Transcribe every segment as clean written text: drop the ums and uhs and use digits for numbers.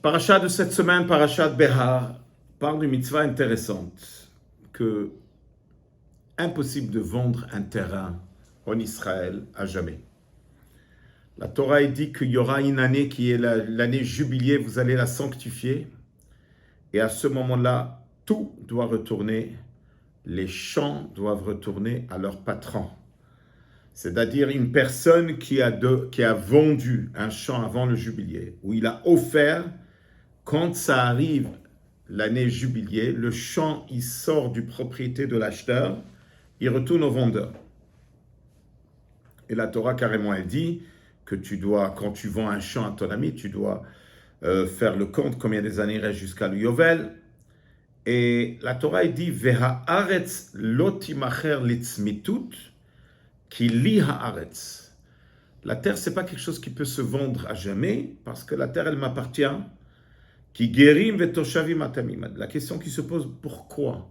Paracha de cette semaine, Parashat Behar, parle d'une mitzvah intéressante, que impossible de vendre un terrain en Israël à jamais. La Torah dit qu'il y aura une année qui est l'année jubilée, vous allez la sanctifier, et à ce moment-là, tout doit retourner, les champs doivent retourner à leur patron. C'est-à-dire une personne qui a vendu un champ avant le jubilé, où il a offert. Quand ça arrive, l'année jubilée, le champ, il sort du propriété de l'acheteur, il retourne au vendeur. Et la Torah, carrément, elle dit que tu dois, quand tu vends un champ à ton ami, tu dois faire le compte, combien des années il reste jusqu'à l'Yovel. Et la Torah, elle dit, Veha haaretz lo timacher litzmitut, ki li haaretz. La terre, c'est pas quelque chose qui peut se vendre à jamais, parce que la terre, elle m'appartient. Qui guérim vetoshavim atamim. La question qui se pose, pourquoi?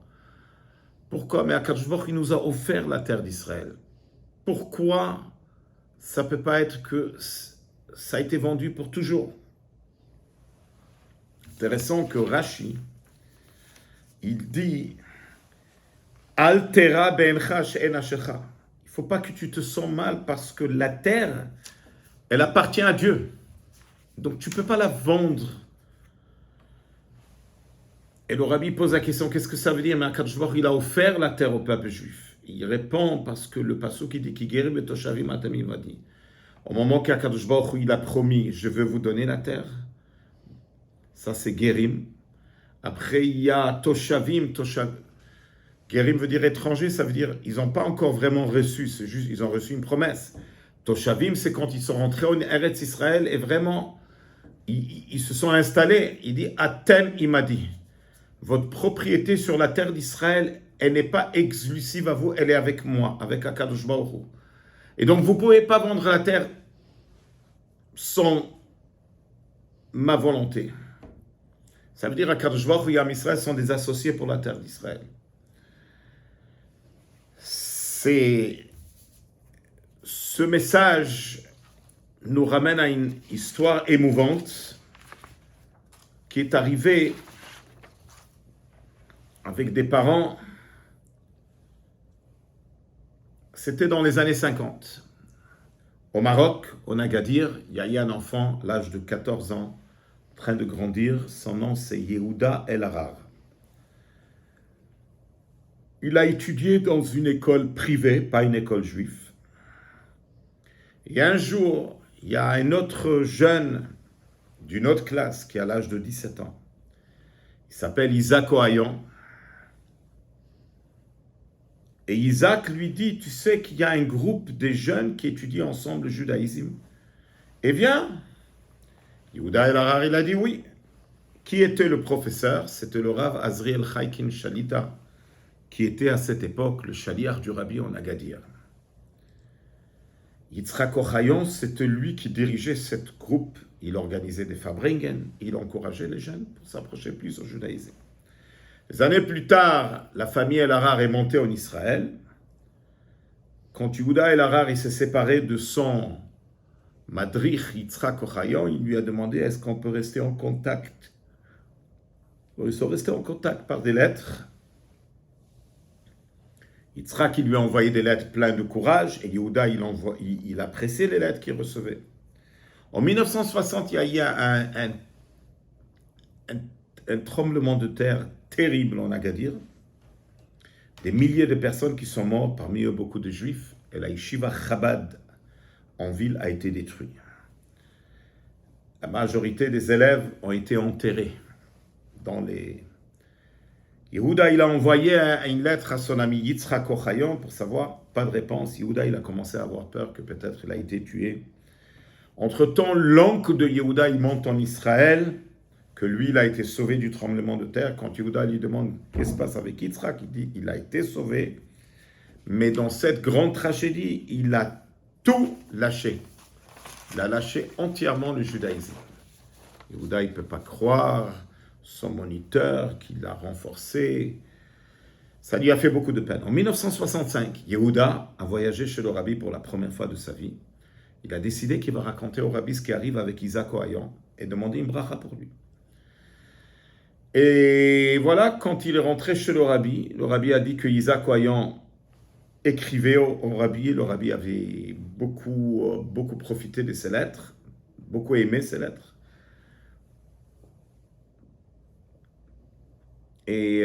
Pourquoi? Mais Akadosh Baruch Hu, il nous a offert la terre d'Israël. Pourquoi ça ne peut pas être que ça a été vendu pour toujours? Intéressant que Rashi, il dit Altera be'encha she'en ashecha. Il ne faut pas que tu te sens mal parce que la terre, elle appartient à Dieu. Donc tu ne peux pas la vendre. Et le rabbi pose la question, qu'est-ce que ça veut dire? Mais Akadosh Baruch Hu, il a offert la terre au peuple juif. Il répond parce que le pasuk qui dit Ki gerim vetoshavim atamim a dit. Au moment qu'Akadosh Baruch Hu, il a promis, je veux vous donner la terre. Ça c'est gerim. Après il y a toshavim. Gerim veut dire étranger, ça veut dire ils n'ont pas encore vraiment reçu, c'est juste ils ont reçu une promesse. Toshavim, c'est quand ils sont rentrés en Eretz Israël et vraiment ils se sont installés. Il dit Atem imadi. Votre propriété sur la terre d'Israël, elle n'est pas exclusive à vous, elle est avec moi, avec Akadosh Baruch Hu. Et donc, vous ne pouvez pas vendre la terre sans ma volonté. Ça veut dire qu'Akadosh Baruch Hu et Am Israël sont des associés pour la terre d'Israël. Ce message nous ramène à une histoire émouvante qui est arrivée avec des parents, c'était dans les années 50. Au Maroc, au Agadir, il y a eu un enfant, l'âge de 14 ans, en train de grandir. Son nom, c'est Yehuda El Harar. Il a étudié dans une école privée, pas une école juive. Et un jour, il y a un autre jeune d'une autre classe qui a l'âge de 17 ans. Il s'appelle Isaac Ohayon. Et Isaac lui dit, tu sais qu'il y a un groupe de jeunes qui étudient ensemble le judaïsme. Eh bien, Yehuda El Harar, il a dit oui. Qui était le professeur? C'était le Rav Azriel Chaikin Shalita, qui était à cette époque le chaliar du Rabbi en Agadir. Yitzhak Ohayon, c'était lui qui dirigeait ce groupe. Il organisait des Fabringen, il encourageait les jeunes pour s'approcher plus au judaïsme. Des années plus tard, la famille El Harar est montée en Israël. Quand Yehuda El Harar s'est séparé de son madrich Yitzhak Ohayon, il lui a demandé est-ce qu'on peut rester en contact. Ils sont restés en contact par des lettres. Yitzhak lui a envoyé des lettres pleines de courage et Yehuda il appréciait les lettres qu'il recevait. En 1960, il y a eu un tremblement de terre terrible en Agadir. Des milliers de personnes qui sont mortes, parmi eux beaucoup de juifs, et la yeshiva Chabad en ville a été détruite. La majorité des élèves ont été enterrés dans les... Yehuda, il a envoyé une lettre à son ami Yitzhak Ohayon pour savoir, pas de réponse. Yehuda, il a commencé à avoir peur que peut-être il a été tué. Entre-temps, l'oncle de Yehuda, il monte en Israël, que lui, il a été sauvé du tremblement de terre. Quand Yehuda lui demande qu'est-ce qui se passe avec Yitzhak, il dit il a été sauvé, mais dans cette grande tragédie, il a tout lâché. Il a lâché entièrement le judaïsme. Yehuda, il ne peut pas croire son moniteur qui l'a renforcé. Ça lui a fait beaucoup de peine. En 1965, Yehuda a voyagé chez le rabbi pour la première fois de sa vie. Il a décidé qu'il va raconter au rabbi ce qui arrive avec Isaac Ohayon et demander une bracha pour lui. Et voilà, quand il est rentré chez le rabbi a dit que Isaac Oyan écrivait au rabbi. Le rabbi avait beaucoup profité de ses lettres, beaucoup aimé ses lettres. Et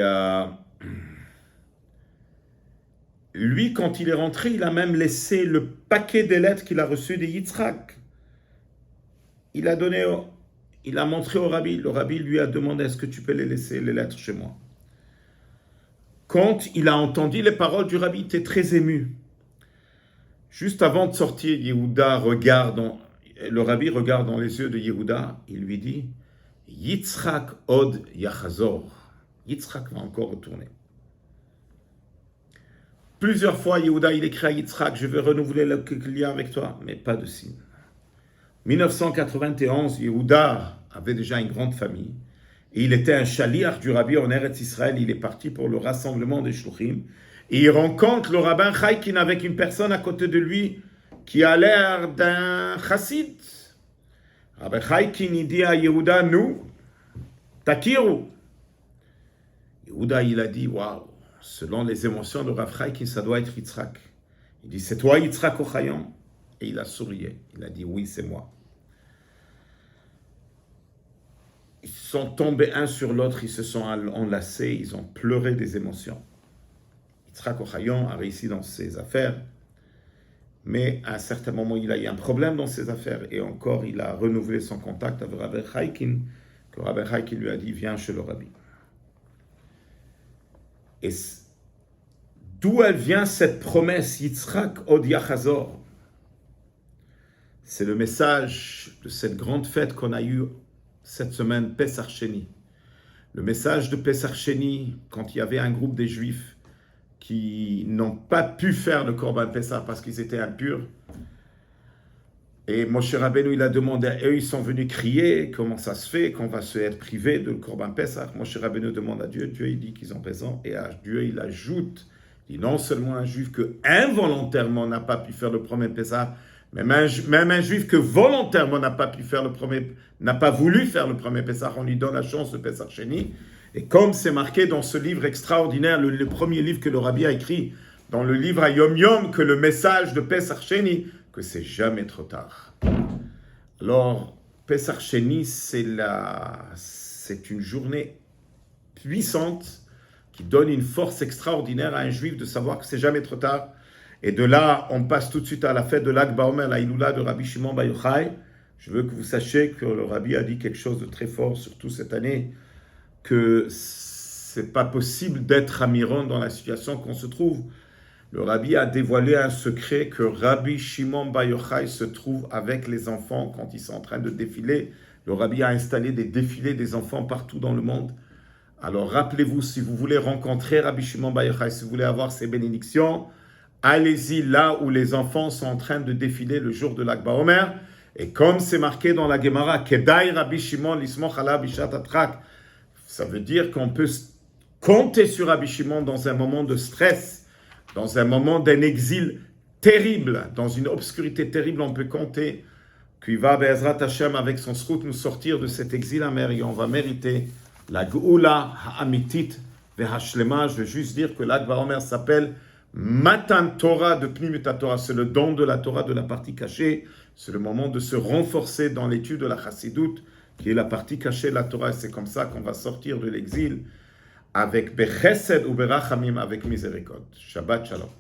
lui, quand il est rentré, il a même laissé le paquet des lettres qu'il a reçues de Yitzhak. Il a montré au rabbi. Le rabbi lui a demandé, est-ce que tu peux les laisser, les lettres, chez moi? Quand il a entendu les paroles du rabbi, il était très ému. Juste avant de sortir, le rabbi regarde dans les yeux de Yehuda, il lui dit, Yitzhak od yachazor. Yitzhak va encore retourner. Plusieurs fois, Yehuda, il écrit à Yitzhak, je vais renouveler le lien avec toi, mais pas de signe. 1991, Yehuda avait déjà une grande famille, et il était un shaliach du rabbi en Eretz Israël. Il est parti pour le rassemblement des shluchim, et il rencontre le rabbin Chaikin avec une personne à côté de lui qui a l'air d'un chassid. Rabbi Chaikin, il dit à Yehuda, nous, takiru. Yehuda, il a dit, waouh, selon les émotions de Rav Chaikin, ça doit être Yitzhak. Il dit, c'est toi Yitzhak Ochayon? Et il a souri. Il a dit, oui, c'est moi. Ils sont tombés un sur l'autre, ils se sont enlacés, ils ont pleuré des émotions. Yitzhak Ochayon a réussi dans ses affaires, mais à un certain moment, il a eu un problème dans ses affaires, et encore, il a renouvelé son contact avec Rabbi Chaikin, que Rabbi Chaikin lui a dit, viens chez le rabbi. Et d'où elle vient cette promesse, Yitzhak od yachazor? C'est le message de cette grande fête qu'on a eue cette semaine, Pesach Sheni. Le message de Pesach Sheni, quand il y avait un groupe des Juifs qui n'ont pas pu faire le Korban Pesach parce qu'ils étaient impurs. Et Moshe Rabbeinu, il a demandé, eux, ils sont venus crier, comment ça se fait qu'on va se être privé de le Korban Pesach? Moshe Rabbeinu demande à Dieu, Dieu il dit qu'ils ont raison, et à Dieu il ajoute, il dit non seulement un Juif que involontairement n'a pas pu faire le premier Pesach, même un Juif que volontairement n'a pas voulu faire le premier Pesach, on lui donne la chance de Pesach Sheni. Et comme c'est marqué dans ce livre extraordinaire, le premier livre que le rabbi a écrit, dans le livre à Yom Yom, que le message de Pesach Sheni, que c'est jamais trop tard. Alors, Pesach Sheni, c'est une journée puissante qui donne une force extraordinaire à un Juif de savoir que c'est jamais trop tard. Et de là, on passe tout de suite à la fête de Lag Baomer, la Iloula de Rabbi Shimon Bar Yochai. Je veux que vous sachiez que le Rabbi a dit quelque chose de très fort, surtout cette année, que c'est pas possible d'être à Miron dans la situation qu'on se trouve. Le Rabbi a dévoilé un secret que Rabbi Shimon Bar Yochai se trouve avec les enfants quand ils sont en train de défiler. Le Rabbi a installé des défilés des enfants partout dans le monde. Alors rappelez-vous, si vous voulez rencontrer Rabbi Shimon Bar Yochai, si vous voulez avoir ses bénédictions, allez-y là où les enfants sont en train de défiler le jour de Lag Baomer. Et comme c'est marqué dans la Gemara, Kedai Rabbi Shimon lismoch ala bishat atrak, ça veut dire qu'on peut compter sur Rabbi Shimon dans un moment de stress, dans un moment d'un exil terrible, dans une obscurité terrible, on peut compter qu'il va, Be'ezrat Hashem, avec son srout, nous sortir de cet exil amer et on va mériter la Geoula ha'amitit ve'hashlema. Je veux juste dire que Lag Baomer s'appelle Matan Torah de Pnimut Torah, c'est le don de la Torah, de la partie cachée. C'est le moment de se renforcer dans l'étude de la Chassidoute, qui est la partie cachée de la Torah. Et c'est comme ça qu'on va sortir de l'exil avec Bechesed ou Berachamim, avec miséricorde. Shabbat Shalom.